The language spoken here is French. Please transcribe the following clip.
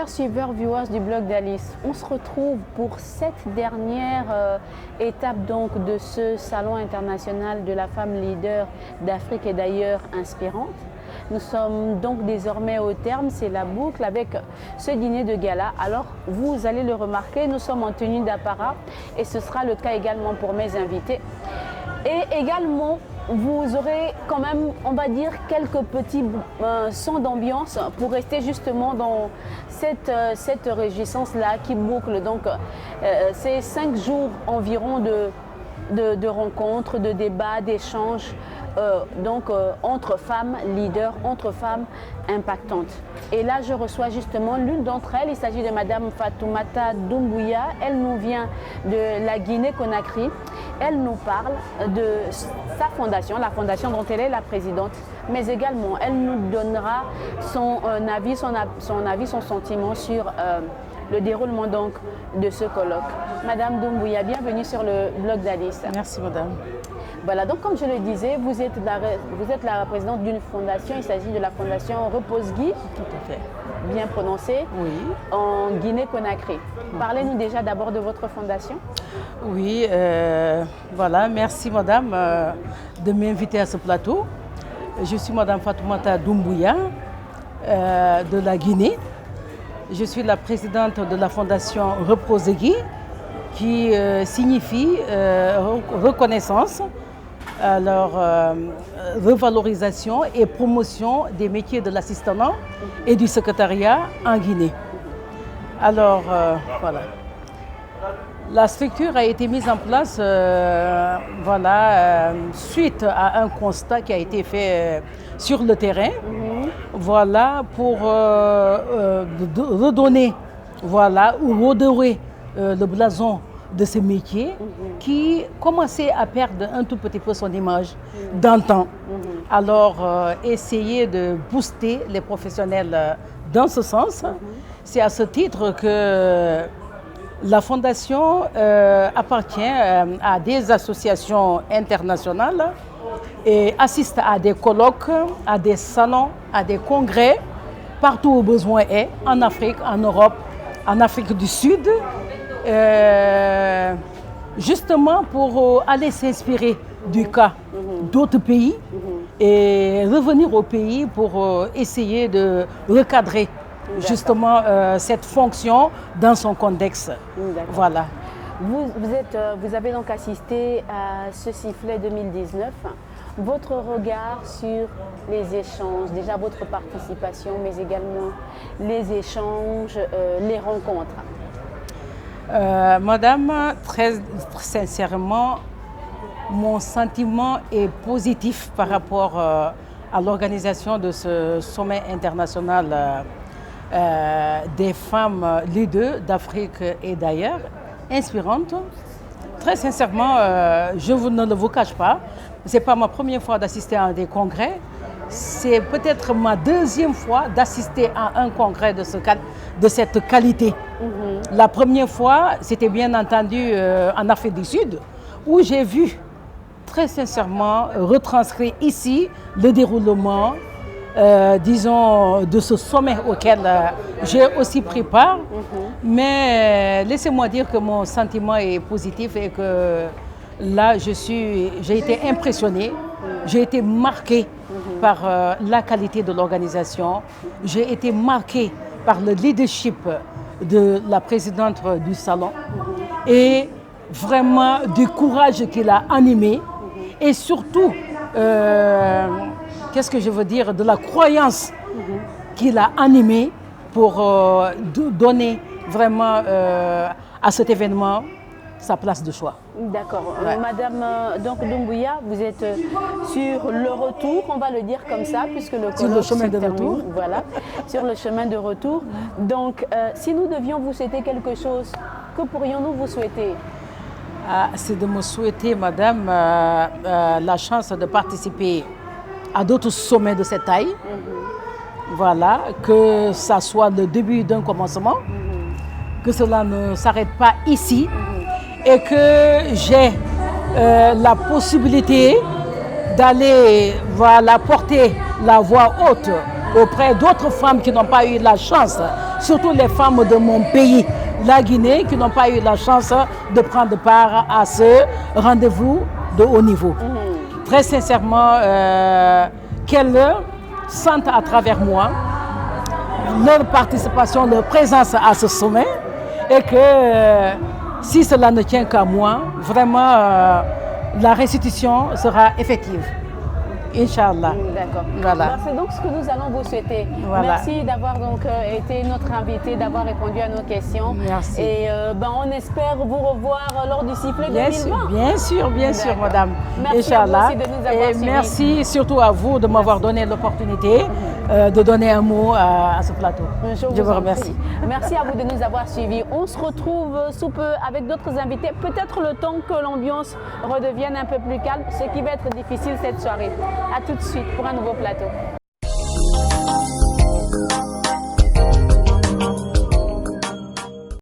chers suiveurs, viewers du blog d'Alice, on se retrouve pour cette dernière étape donc de ce salon international de la femme leader d'Afrique et d'ailleurs inspirante. Nous sommes donc désormais au terme, c'est la boucle avec ce dîner de gala. Alors vous allez le remarquer, nous sommes en tenue d'apparat et ce sera le cas également pour mes invités. Et également, vous aurez quand même, on va dire, quelques petits sons d'ambiance pour rester justement dans cette réjouissance-là qui boucle. Donc, c'est 5 jours environ de rencontres, de débats, d'échanges, entre femmes leaders, entre femmes impactantes. Et là, je reçois justement l'une d'entre elles. Il s'agit de Madame Fatoumata Doumbouya. Elle nous vient de la Guinée-Conakry. Elle nous parle de sa fondation, la fondation dont elle est la présidente, mais également elle nous donnera son avis, son sentiment sur le déroulement donc de ce colloque. Madame Doumbouya, bienvenue sur le blog d'Alice. Merci madame. Voilà, donc comme je le disais, vous êtes la présidente d'une fondation, il s'agit de la fondation Repose Guy. Tout à fait. Bien prononcé, oui. En Guinée-Conakry. Parlez-nous déjà d'abord de votre fondation. Oui, voilà, merci madame de m'inviter à ce plateau. Je suis madame Fatoumata Doumbouya de la Guinée. Je suis la présidente de la fondation Repose Guy qui signifie reconnaissance, alors revalorisation et promotion des métiers de l'assistanat et du secrétariat en Guinée. Alors voilà. La structure a été mise en place suite à un constat qui a été fait sur le terrain, voilà, pour redonner ou redorer le blason de ce métier qui commençait à perdre un tout petit peu son image d'antan. Alors, essayer de booster les professionnels dans ce sens. C'est à ce titre que la fondation appartient à des associations internationales et assiste à des colloques, à des salons, à des congrès, partout où besoin est, en Afrique, en Europe, en Afrique du Sud, justement pour aller s'inspirer du cas d'autres pays et revenir au pays pour essayer de recadrer justement cette fonction dans son contexte. Voilà. Vous avez donc assisté à ce sifflet 2019. Votre regard sur les échanges, déjà votre participation, mais également les échanges, les rencontres. Madame, très sincèrement, mon sentiment est positif par rapport à l'organisation de ce sommet international des femmes leaders d'Afrique et d'ailleurs, inspirantes. Très sincèrement, je ne vous cache pas, ce n'est pas ma première fois d'assister à des congrès, c'est peut-être ma deuxième fois d'assister à un congrès de cette qualité. La première fois, c'était bien entendu en Afrique du Sud, où j'ai vu très sincèrement retranscrit ici le déroulement disons, de ce sommet auquel j'ai aussi pris part. Mais laissez-moi dire que mon sentiment est positif et que là, j'ai été impressionnée, j'ai été marquée par la qualité de l'organisation, j'ai été marquée par le leadership de la présidente du salon et vraiment du courage qu'il a animé et surtout qu'est-ce que je veux dire, de la croyance qu'il a animée pour donner vraiment à cet événement sa place de choix. D'accord. Ouais. Madame Doumbouya, vous êtes sur le retour, on va le dire comme ça, puisque le colloque sur le chemin de retour. Voilà, sur le chemin de retour. Donc, si nous devions vous souhaiter quelque chose, que pourrions-nous vous souhaiter? C'est de me souhaiter, madame, la chance de participer à d'autres sommets de cette taille. Voilà, que ça soit le début d'un commencement, que cela ne s'arrête pas ici et que j'ai la possibilité d'aller porter la voix haute auprès d'autres femmes qui n'ont pas eu la chance, surtout les femmes de mon pays, la Guinée, qui n'ont pas eu la chance de prendre part à ce rendez-vous de haut niveau. Très sincèrement, qu'elles sentent à travers moi leur participation, leur présence à ce sommet, et que si cela ne tient qu'à moi, vraiment la restitution sera effective. Inch'Allah. D'accord. Voilà. C'est donc ce que nous allons vous souhaiter. Voilà. Merci d'avoir donc été notre invité, d'avoir répondu à nos questions. Merci. Et on espère vous revoir lors du sifflet 2020. Bien sûr, madame. Merci à vous aussi de nous avoir suivis. Merci surtout à vous de m'avoir donné l'opportunité de donner un mot à ce plateau. Je vous remercie. Merci à vous de nous avoir suivis. On se retrouve sous peu avec d'autres invités. Peut-être le temps que l'ambiance redevienne un peu plus calme, ce qui va être difficile cette soirée. À tout de suite pour un nouveau plateau.